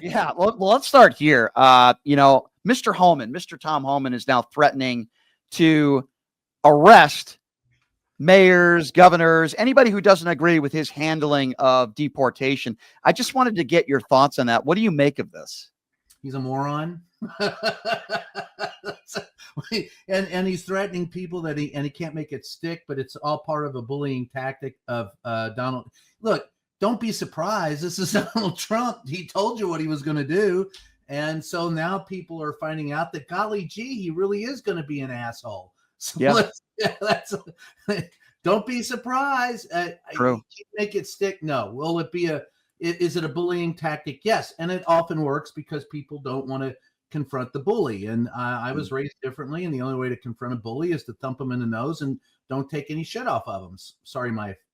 Yeah, well, let's start here. Mr. Tom Homan is now threatening to arrest mayors, governors, anybody who doesn't agree with his handling of deportation. I just wanted to get your thoughts on that. What do you make of this? He's a moron. and he's threatening people that he can't make it stick, but it's all part of a bullying tactic of Donald. Look, don't be surprised. This is Donald Trump. He told you what he was going to do. And so now people are finding out that, golly gee, he really is going to be an asshole. So don't be surprised. True. Make it stick. No. Will it be is it a bullying tactic? Yes. And it often works because people don't want to confront the bully. And I was raised differently. And the only way to confront a bully is to thump him in the nose and don't take any shit off of him. Sorry,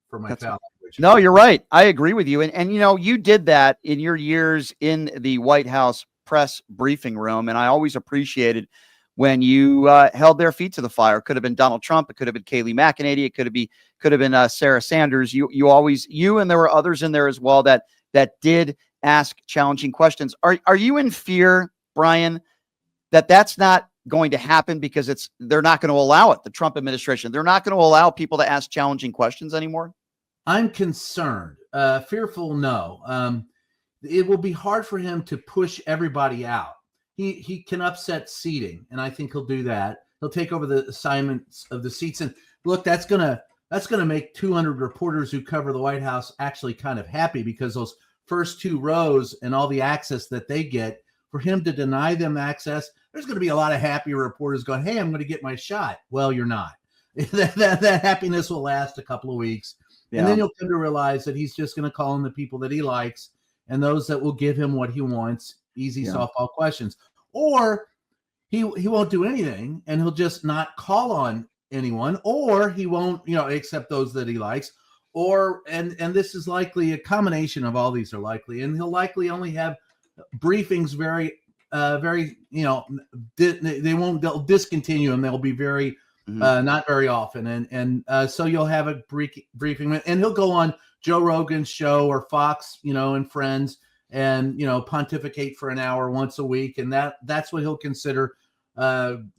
for my foul language. No, you're right. I agree with you. And you did that in your years in the White House press briefing room. And I always appreciated when you held their feet to the fire. It could have been Donald Trump. It could have been Kayleigh McEnany. It could have been Sarah Sanders. You and there were others in there as well that did ask challenging questions. Are you in fear, Brian, that that's not going to happen because they're not going to allow it? The Trump administration, they're not going to allow people to ask challenging questions anymore? I'm concerned. Fearful, no. It will be hard for him to push everybody out. He can upset seating, and I think he'll do that. He'll take over the assignments of the seats. And look, that's gonna make 200 reporters who cover the White House actually kind of happy, because those first two rows and all the access that they get, for him to deny them access, there's going to be a lot of happy reporters going, hey, I'm going to get my shot. Well, you're not. that happiness will last a couple of weeks. Yeah. And then you'll come to realize that he's just going to call in the people that he likes and those that will give him what he wants, easy softball questions. Or he won't do anything and he'll just not call on anyone, or he won't, accept those that he likes. Or and this is likely a combination of all these are likely, and he'll likely only have briefings they'll discontinue them. They'll be very not very often, and so you'll have a briefing, and he'll go on Joe Rogan's show or Fox, and Friends, and pontificate for an hour once a week, and that's what he'll consider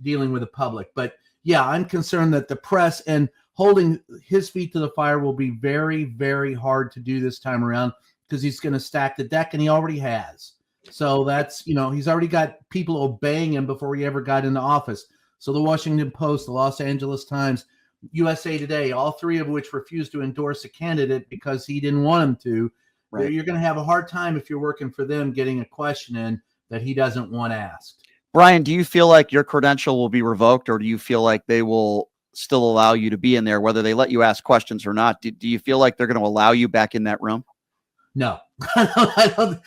dealing with the public. But yeah, I'm concerned that the press and holding his feet to the fire will be very, very hard to do this time around, because he's going to stack the deck, and he already has. So that's, he's already got people obeying him before he ever got into office. So the Washington Post, the Los Angeles Times, USA Today, all three of which refused to endorse a candidate because he didn't want him to. Right. You're going to have a hard time if you're working for them getting a question in that he doesn't want asked. Brian, do you feel like your credential will be revoked, or do you feel like they will still allow you to be in there, whether they let you ask questions or not? Do you feel like they're going to allow you back in that room? No, I don't.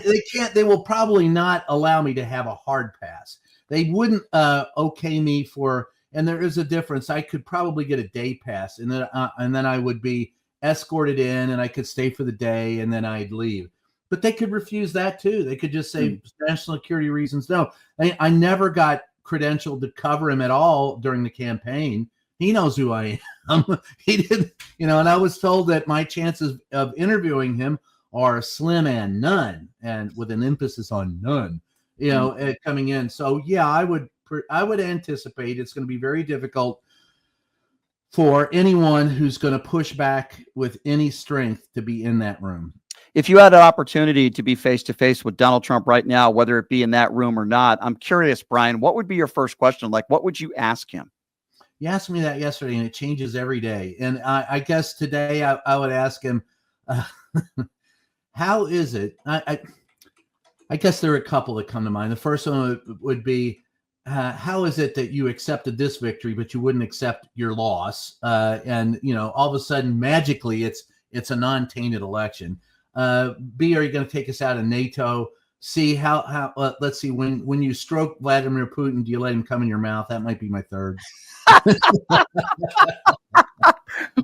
They can't. They will probably not allow me to have a hard pass. They wouldn't okay me for, and there is a difference. I could probably get a day pass, and then I would be escorted in, and I could stay for the day, and then I'd leave. But they could refuse that too. They could just say national security reasons. No, I never got credentialed to cover him at all during the campaign. He knows who I am. He didn't, and I was told that my chances of interviewing him are slim and none, and with an emphasis on none, coming in. So yeah, I would anticipate it's going to be very difficult for anyone who's going to push back with any strength to be in that room. If you had an opportunity to be face-to-face with Donald Trump right now, whether it be in that room or not, I'm curious, Brian, what would be your first question? Like, what would you ask him? You asked me that yesterday, and it changes every day. And I guess today I would ask him, how is it? I guess there are a couple that come to mind. The first one would be, how is it that you accepted this victory, but you wouldn't accept your loss? And all of a sudden, magically, it's a non-tainted election. B, are you going to take us out of NATO? C, how let's see, when you stroke Vladimir Putin, do you let him come in your mouth? That might be my third.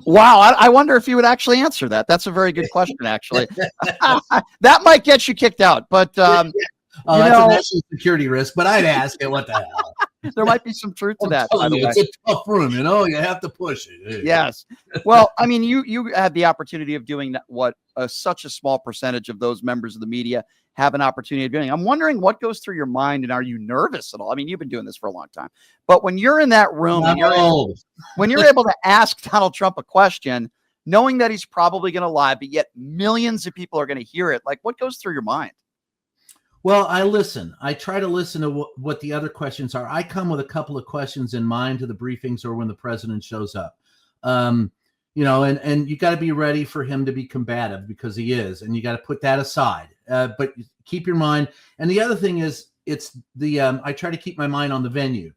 Wow. I wonder if you would actually answer that. That's a very good question, actually. That might get you kicked out, but that's a national security risk, but I'd ask it. What the hell? There might be some truth to that. It's a tough room, you have to push it. Yes. Well, I mean, you had the opportunity of doing what such a small percentage of those members of the media have an opportunity of doing it. I'm wondering what goes through your mind, and are you nervous at all? I mean, you've been doing this for a long time, but when you're in that room and when you're able to ask Donald Trump a question, knowing that he's probably going to lie, but yet millions of people are going to hear it, like, what goes through your mind? Well, I listen. I try to listen to what the other questions are. I come with a couple of questions in mind to the briefings or when the president shows up. And you got to be ready for him to be combative, because he is, and you got to put that aside. But keep your mind. And the other thing is, it's I try to keep my mind on the venue.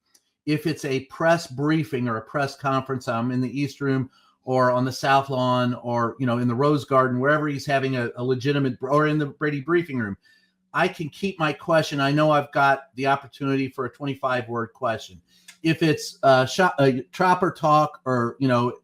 If it's a press briefing or a press conference, I'm in the East Room or on the South Lawn or, in the Rose Garden, wherever he's having a legitimate, or in the Brady briefing room, I can keep my question. I know I've got the opportunity for a 25-word question. If it's chopper talk, or,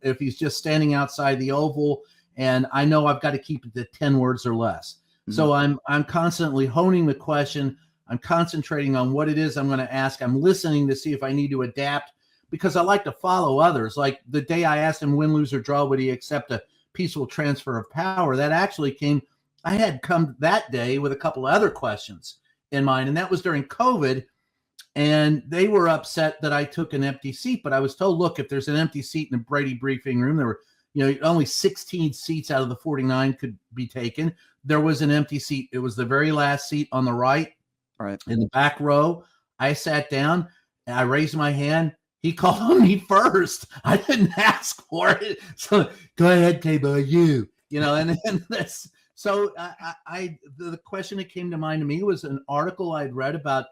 if he's just standing outside the Oval, and I know I've got to keep it to 10 words or less. Mm-hmm. So I'm constantly honing the question. I'm concentrating on what it is I'm going to ask. I'm listening to see if I need to adapt, because I like to follow others. Like the day I asked him, win, lose, or draw, would he accept a peaceful transfer of power? That actually came. I had come that day with a couple of other questions in mind, and that was during COVID. And they were upset that I took an empty seat, but I was told, look, if there's an empty seat in the Brady briefing room, there were, only 16 seats out of the 49 could be taken. There was an empty seat. It was the very last seat on the right in the back row. I sat down, and I raised my hand. He called on me first. I didn't ask for it. So go ahead, K-Boy, and that's. So the question that came to mind to me was an article I'd read about,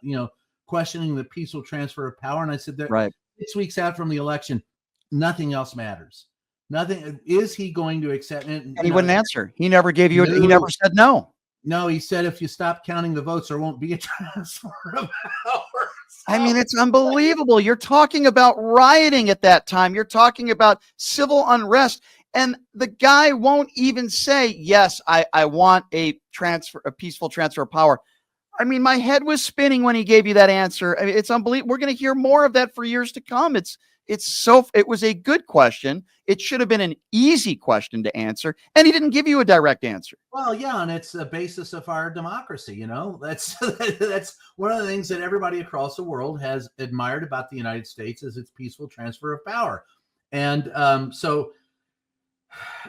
questioning the peaceful transfer of power. And I said that 6 weeks out from the election, nothing else matters. Nothing. Is he going to accept it? And he wouldn't answer. He never gave you, he never said no. No, he said, if you stop counting the votes, there won't be a transfer of power. I mean, it's unbelievable. You're talking about rioting at that time. You're talking about civil unrest. And the guy won't even say, yes, I want a peaceful transfer of power. I mean, my head was spinning when he gave you that answer. I mean, it's unbelievable. We're going to hear more of that for years to come. It was a good question. It should have been an easy question to answer, and he didn't give you a direct answer. Well, yeah, and it's the basis of our democracy. That's one of the things that everybody across the world has admired about the United States, is its peaceful transfer of power. And so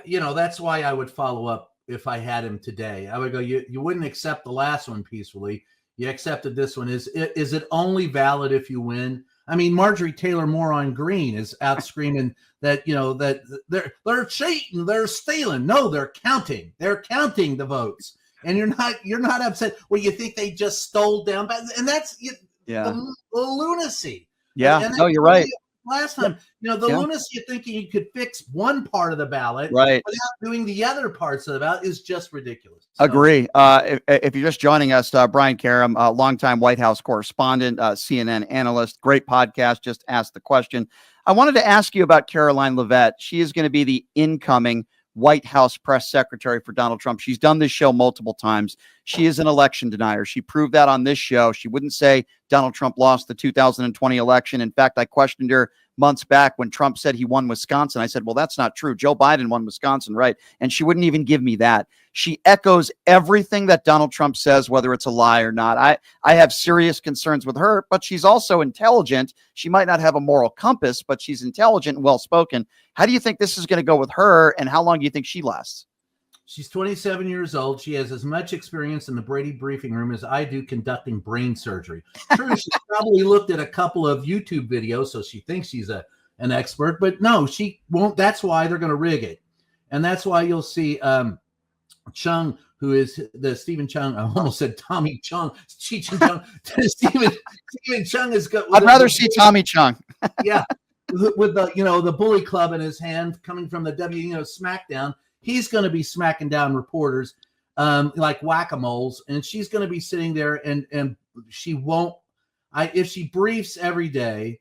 that's why I would follow up if I had him today. I would go, you wouldn't accept the last one peacefully. You accepted this one. Is it only valid if you win? I mean, Marjorie Taylor Moore Greene is out screaming that, that they're cheating, they're stealing. No, they're counting. They're counting the votes. And you're not upset. Well, you think they just stole down, and that's the lunacy. Yeah, no, you're right. Last time, the lunacy of thinking you could fix one part of the ballot without doing the other parts of the ballot is just ridiculous. So. Agree. If you're just joining us, Brian Karem, longtime White House correspondent, CNN analyst, great podcast, Just Ask the Question. I wanted to ask you about Caroline Leavitt. She is going to be the incoming White House press secretary for Donald Trump. She's done this show multiple times. She is an election denier. She proved that on this show. She wouldn't say Donald Trump lost the 2020 election. In fact, I questioned her months back when Trump said he won Wisconsin. I said, well, that's not true. Joe Biden won Wisconsin, right? And she wouldn't even give me that. She echoes everything that Donald Trump says, whether it's a lie or not. I have serious concerns with her, but she's also intelligent. She might not have a moral compass, but she's intelligent and well-spoken. How do you think this is going to go with her, and how long do you think she lasts? She's 27 years old. She has as much experience in the Brady briefing room as I do conducting brain surgery. True, she's probably looked at a couple of YouTube videos, so she thinks she's an expert, but no, she won't. That's why they're going to rig it. And that's why you'll see Chung, who is the Stephen Chung. I almost said Tommy Chung. Cheech and Chung. Stephen Chung is good. I'd rather see Tommy Chung. Yeah. With the bully club in his hand coming from the SmackDown. He's going to be smacking down reporters like whack-a-moles, and she's going to be sitting there, and she won't. If she briefs every day,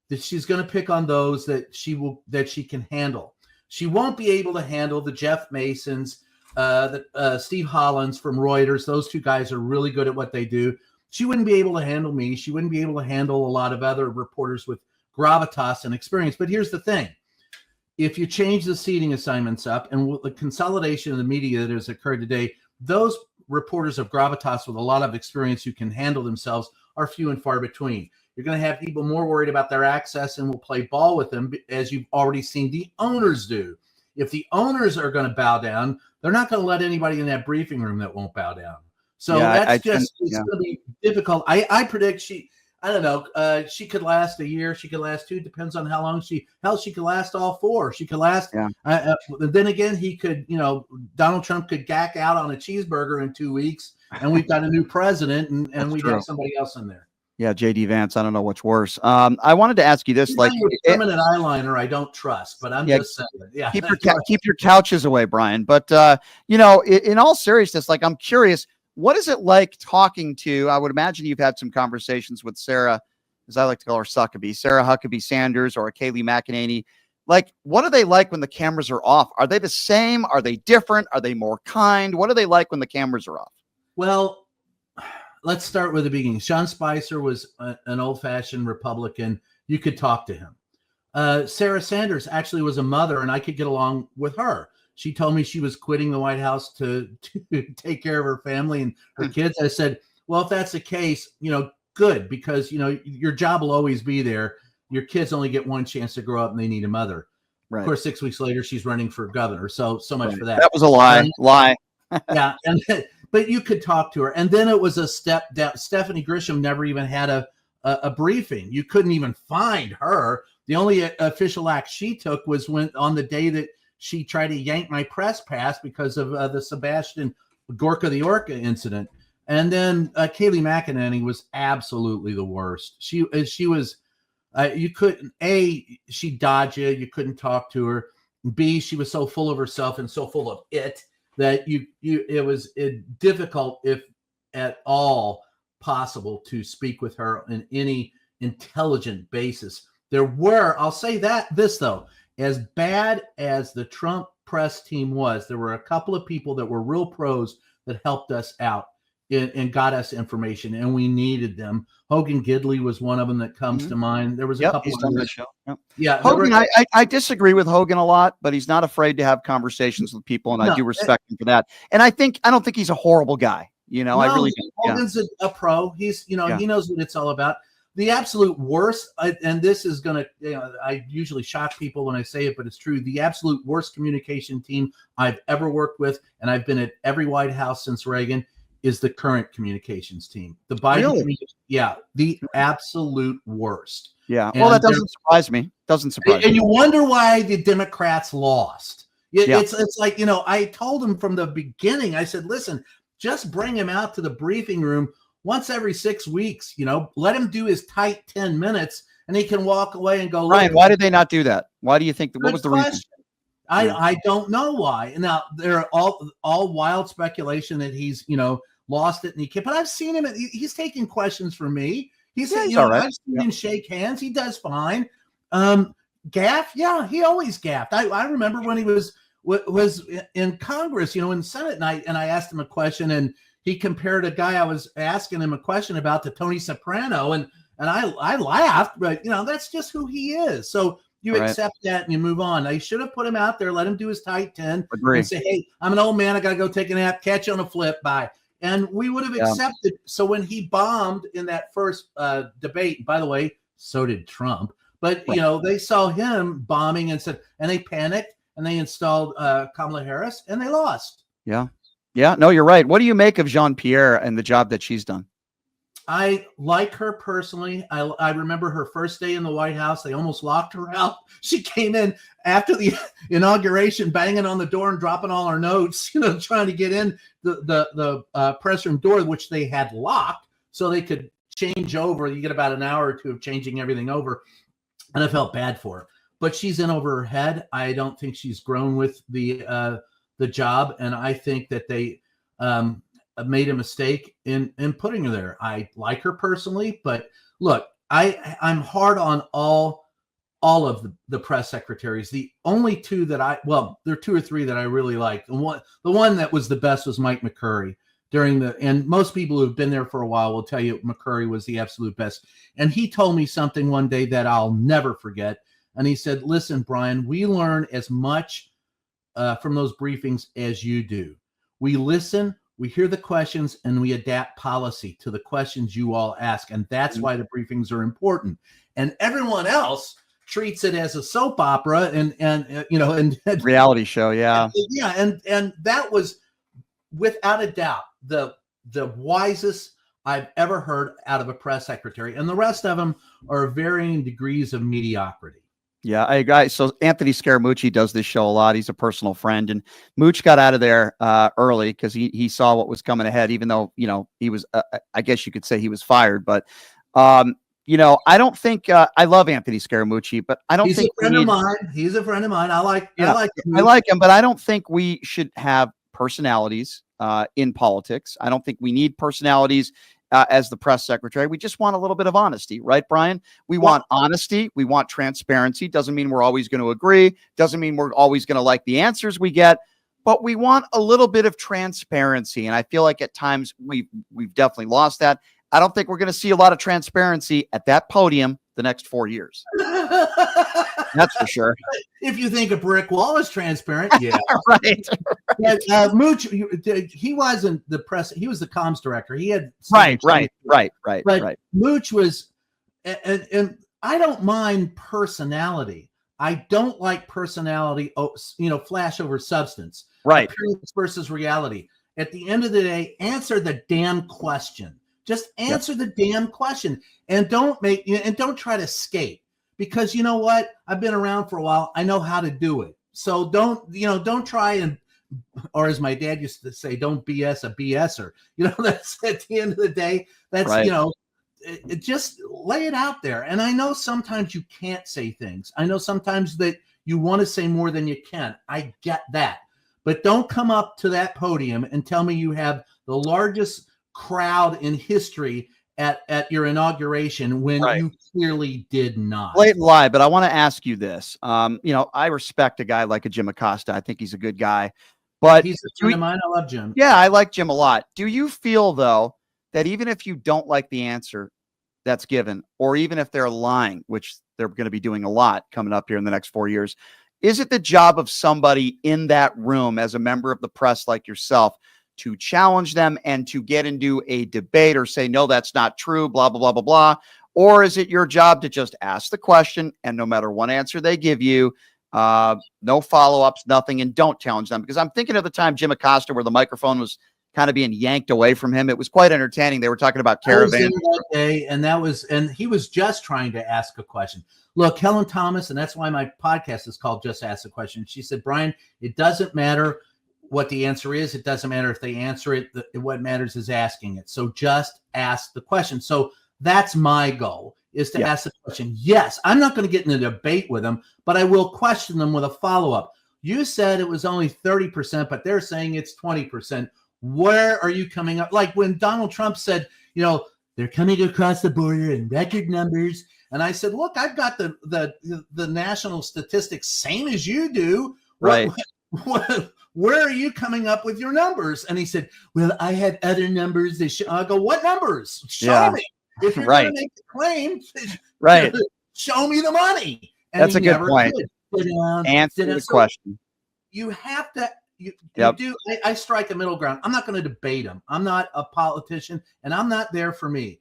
that she's going to pick on those that she can handle. She won't be able to handle the Jeff Masons, Steve Hollins from Reuters. Those two guys are really good at what they do. She wouldn't be able to handle me. She wouldn't be able to handle a lot of other reporters with gravitas and experience. But here's the thing. If you change the seating assignments up, and with the consolidation of the media that has occurred today, those reporters of gravitas with a lot of experience who can handle themselves are few and far between. You're going to have people more worried about their access and will play ball with them, as you've already seen the owners do. If the owners are going to bow down, they're not going to let anybody in that briefing room that won't bow down. So it's going to be difficult. I predict I don't know. She could last a year. She could last 2. Depends on how long she could last all 4. She could last. Yeah. Then again, he could, Donald Trump could gack out on a cheeseburger in 2 weeks, and we've got a new president, and we got somebody else in there. Yeah, JD Vance. I don't know what's worse. I wanted to ask you this: permanent eyeliner, I don't trust, but I'm just saying. Yeah, keep your couches away, Brian. But in all seriousness, I'm curious. What is it like talking to, I would imagine you've had some conversations with Sarah, as I like to call her, Sarah Huckabee Sanders or Kayleigh McEnany. What are they like when the cameras are off? Are they the same? Are they different? Are they more kind? What are they like when the cameras are off? Well, let's start with the beginning. Sean Spicer was an old-fashioned Republican. You could talk to him. Sarah Sanders actually was a mother, and I could get along with her. She told me she was quitting the White House to take care of her family and her kids. I said, well, if that's the case, good, because, your job will always be there. Your kids only get one chance to grow up and they need a mother. Right. Of course, 6 weeks later, she's running for governor. So much for that. That was a lie. Yeah. But you could talk to her. And then it was a step down. Stephanie Grisham never even had a briefing. You couldn't even find her. The only official act she took was when on the day that she tried to yank my press pass because of the Sebastian Gorka the Orca incident. And then Kayleigh McEnany was absolutely the worst. She was, you couldn't, she dodged you. You couldn't talk to her. B, she was so full of herself and so full of it that it was difficult, if at all possible, to speak with her on any intelligent basis. I'll say this though, as bad as the Trump press team was, there were a couple of people that were real pros that helped us out and got us information, and we needed them. Hogan Gidley was one of them that comes to mind. There was a couple on the show. Yep. Yeah, Hogan. I disagree with Hogan a lot, but he's not afraid to have conversations with people, and I do respect him for that. And I don't think he's a horrible guy. I really do. Hogan's a pro. He's he knows what it's all about. The absolute worst, and this is going to, I usually shock people when I say it, but it's true. The absolute worst communication team I've ever worked with, and I've been at every White House since Reagan, is the current communications team. The Biden, the absolute worst. Yeah. Well, that doesn't surprise me. And you wonder why the Democrats lost. It's like, I told them from the beginning, I said, listen, just bring him out to the briefing room once every 6 weeks, let him do his tight 10 minutes and he can walk away and go. Ryan, why did they not do that? Why do you think what was the reason? I don't know why. Now there are all wild speculation that he's, lost it and he can't, but I've seen him. He's taking questions from me. He's all right. I've seen him shake hands. He does fine. Gaff. Yeah. He always gaffed. I remember when he was in Congress, in the Senate, and I asked him a question, and he compared a guy I was asking him a question about to Tony Soprano, and I laughed, but that's just who he is. So you accept that and you move on. I should have put him out there, let him do his tight 10, and say, hey, I'm an old man, I gotta go take a nap, catch you on a flip, bye. And we would have accepted. So when he bombed in that first debate, by the way, so did Trump, but they saw him bombing and they panicked and they installed Kamala Harris and they lost. Yeah, no, you're right. What do you make of Jean-Pierre and the job that she's done? I like her personally. I remember her first day in the White House. They almost locked her out. She came in after the inauguration, banging on the door and dropping all her notes, trying to get in the press room door, which they had locked so they could change over. You get about an hour or two of changing everything over. And I felt bad for her. But she's in over her head. I don't think she's grown with the job. And I think that they made a mistake in putting her there. I like her personally, but look, I'm hard on all of the press secretaries. The only two that there are 2 or 3 that I really liked. The one that was the best was Mike McCurry and most people who've been there for a while will tell you McCurry was the absolute best. And he told me something one day that I'll never forget. And he said, listen, Brian, we learn as much from those briefings as you do. We listen, We hear the questions and we adapt policy to the questions you all ask. And that's why the briefings are important. And everyone else treats it as a soap opera and reality show. Yeah. And that was without a doubt the wisest I've ever heard out of a press secretary. And the rest of them are varying degrees of mediocrity. Yeah, I agree. So Anthony Scaramucci does this show a lot. He's a personal friend, and Mooch got out of there early because he saw what was coming ahead. Even though he was, I guess you could say he was fired. But I don't think I love Anthony Scaramucci, but I don't think he's a friend of mine. He's a friend of mine. I like him, but I don't think we should have personalities in politics. I don't think we need personalities. As the press secretary, we just want a little bit of honesty, right, Brian? We want honesty. We want transparency. Doesn't mean we're always going to agree. Doesn't mean we're always going to like the answers we get, but we want a little bit of transparency. And I feel like at times we've definitely lost that. I don't think we're going to see a lot of transparency at that podium the next 4 years. That's for sure. If you think a brick wall is transparent, yeah. Right. Mooch, he wasn't the press. He was the comms director. He had right. Mooch was, and I don't mind personality. I don't like personality, flash over substance. Right. Appearance versus reality. At the end of the day, answer the damn question. Just answer the damn question, and don't try to escape. Because you know what? I've been around for a while. I know how to do it. So don't try and, or as my dad used to say, don't BS a BSer. That's at the end of the day, that's, right. Just lay it out there. And I know sometimes you can't say things. I know sometimes that you want to say more than you can. I get that. But don't come up to that podium and tell me you have the largest crowd in history at your inauguration when you clearly did not. Blatant lie, but I want to ask you this. I respect a guy like a Jim Acosta. I think he's a good guy. But he's a friend of mine. I love Jim. Yeah, I like Jim a lot. Do you feel, though, that even if you don't like the answer that's given, or even if they're lying, which they're going to be doing a lot coming up here in the next 4 years, is it the job of somebody in that room as a member of the press like yourself to challenge them and to get into a debate or say, no, that's not true, blah, blah, blah, blah, blah? Or is it your job to just ask the question, and no matter what answer they give you, no follow-ups, nothing, and don't challenge them? Because I'm thinking of the time Jim Acosta, where the microphone was kind of being yanked away from him. It was quite entertaining. They were talking about Caravan. That day, and he was just trying to ask a question. Look, Helen Thomas, and that's why my podcast is called Just Ask the Question. She said, Brian, it doesn't matter what the answer is. It doesn't matter if they answer it. What matters is asking it. So just ask the question. So that's my goal, is to ask the question. Yes, I'm not going to get in a debate with them, but I will question them with a follow-up. You said it was only 30%, but they're saying it's 20%. Where are you coming up? Like when Donald Trump said, they're coming across the border in record numbers. And I said, look, I've got the national statistics, same as you do. Right. Where are you coming up with your numbers? And he said, well, I had other numbers. I go, what numbers? Show me. If you're going to make the claim, show me the money. And that's a good point. Answer the question. You have to, you do. I strike a middle ground. I'm not going to debate him. I'm not a politician, and I'm not there for me.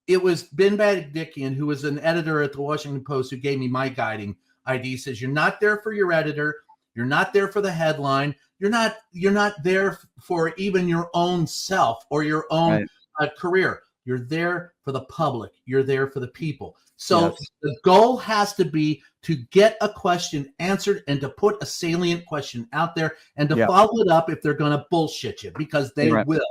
It was Ben Badickian, who was an editor at the Washington Post, who gave me my guiding ID. Says, you're not there for your editor. You're not there for the headline. You're not there for even your own self or your own career. You're there for the public. You're there for the people. So the goal has to be to get a question answered and to put a salient question out there and to follow it up if they're going to bullshit you, because they will.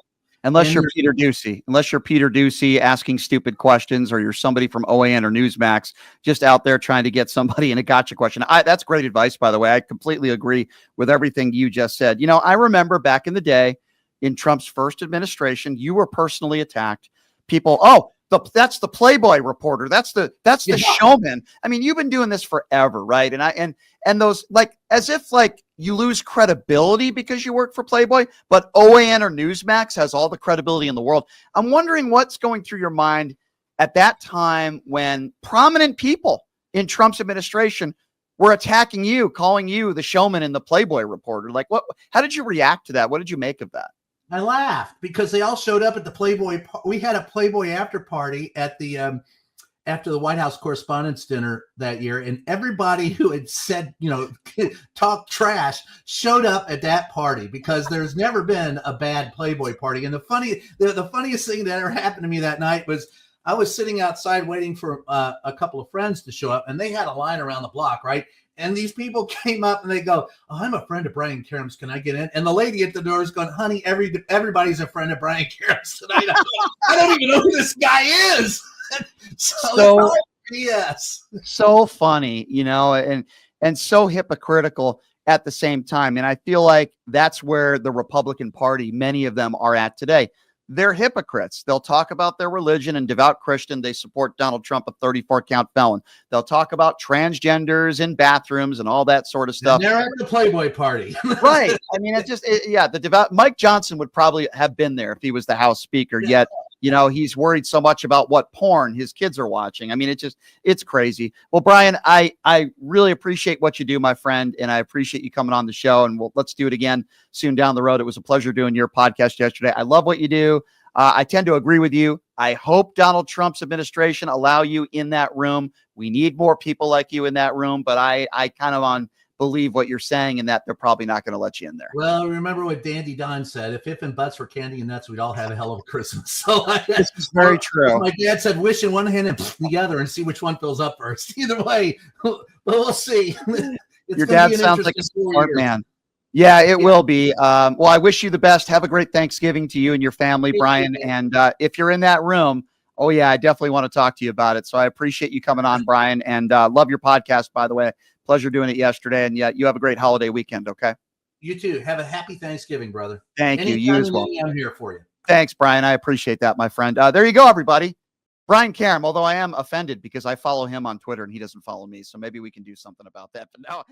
Unless you're Peter Ducey asking stupid questions, or you're somebody from OAN or Newsmax just out there trying to get somebody in a gotcha question. That's great advice, by the way. I completely agree with everything you just said. I remember back in the day in Trump's first administration, you were personally attacked. People, that's the Playboy reporter. That's the showman. I mean, you've been doing this forever, right? And those, like, as if like you lose credibility because you work for Playboy, but OAN or Newsmax has all the credibility in the world. I'm wondering what's going through your mind at that time when prominent people in Trump's administration were attacking you, calling you the showman and the Playboy reporter. Like, how did you react to that? What did you make of that? I laughed because they all showed up at the Playboy. We had a Playboy after party at the after the White House Correspondents' dinner that year, and everybody who had said, talk trash showed up at that party because there's never been a bad Playboy party. And the funniest thing that ever happened to me that night was I was sitting outside waiting for a couple of friends to show up, and they had a line around the block, right? And these people came up and they go, "Oh, I'm a friend of Brian Karem's. Can I get in?" And the lady at the door is going, "Honey, everybody's a friend of Brian Karem's tonight. I don't even know who this guy is." So yes, so funny, and so hypocritical at the same time. And I feel like that's where the Republican Party, many of them, are at today. They're hypocrites. They'll talk about their religion and devout Christian. They support Donald Trump, a 34-count felon. They'll talk about transgenders in bathrooms and all that sort of stuff. And they're at the Playboy party. Right. I mean, the devout Mike Johnson would probably have been there if he was the House Speaker, yet he's worried so much about what porn his kids are watching. I mean, it's crazy. Well, Brian, I really appreciate what you do, my friend, and I appreciate you coming on the show, and let's do it again soon down the road. It was a pleasure doing your podcast yesterday. I love what you do. I tend to agree with you. I hope Donald Trump's administration allow you in that room. We need more people like you in that room, but I kind of believe what you're saying in that they're probably not going to let you in there. Well, remember what Dandy Don said, if and buts were candy and nuts, we'd all have a hell of a Christmas. So this is very true. My dad said, wish in one hand and the other and see which one fills up first. Either way, but we'll see. Your dad sounds like a smart man. Yeah, it will be. Well, I wish you the best. Have a great Thanksgiving to you and your family, Brian. And if you're in that room, oh yeah, I definitely want to talk to you about it. So I appreciate you coming on, Brian, and love your podcast, by the way. Pleasure doing it yesterday. And yeah, you have a great holiday weekend. Okay. You too. Have a happy Thanksgiving, brother. Thank you. You as well. I'm here for you. Thanks, Brian. I appreciate that, my friend. There you go, everybody. Brian Karem, although I am offended because I follow him on Twitter and he doesn't follow me. So maybe we can do something about that. But no.